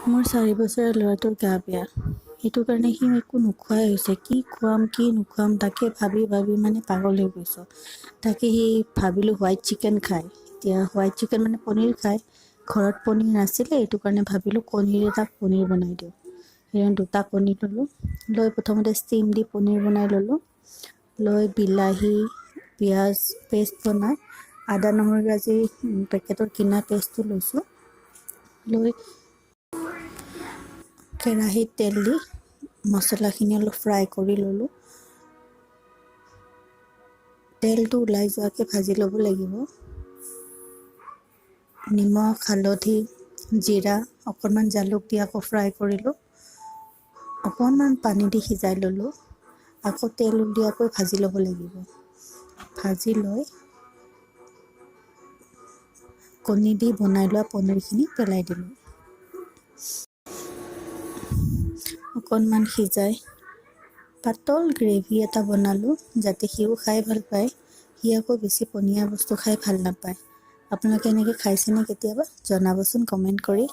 মোৰ 4 বছৰীয়া ল'ৰাটোৰ গা বেয়া। সেইটো কাৰণে সি একো নোখোৱাই হৈছে। কি খুৱাম কি নোখুৱাম তাকে ভাবি ভাবি মানে পাগল হৈ গৈছোঁ। তাকে সি ভাবিলোঁ হোৱাইট চিকেন খায়। এতিয়া হোৱাইট চিকেন মানে পনীৰ খায়। ঘৰত পনীৰ নাছিলে, এইটো কাৰণে ভাবিলোঁ কণীৰে তাক পনীৰ বনাই দিওঁ। সেইকাৰণে 2টা কণী ল'লোঁ। লৈ প্ৰথমতে ষ্টিম দি পনীৰ বনাই ল'লোঁ। লৈ বিলাহী, পিঁয়াজ পেষ্ট বনাই আদা নহৰু আজি পেকেটৰ কিনা পেষ্টটো লৈছোঁ। লৈ কেৰাহীত তেল দি মছলাখিনি অলপ ফ্ৰাই কৰি ল'লোঁ। তেলটো ওলাই যোৱাকৈ ভাজি ল'ব লাগিব। নিমখ, হালধি, জিৰা, অকণমান জালুক দি আকৌ ফ্ৰাই কৰিলোঁ। অকণমান পানী দি সিজাই ল'লোঁ। আকৌ তেল উলিয়াকৈ ভাজি ল'ব লাগিব। ভাজি লৈ কণী দি বনাই লোৱা পনীৰখিনি পেলাই দিলোঁ। অকণমান সিজাই পাতল গ্ৰেভি এটা বনালোঁ, যাতে সিও খাই ভাল পায়। সি আকৌ বেছি পনীয়া বস্তু খাই ভাল নাপায়। আপোনালোকে এনেকৈ খাইছেনে কেতিয়াবা? জনাবচোন কমেণ্ট কৰি।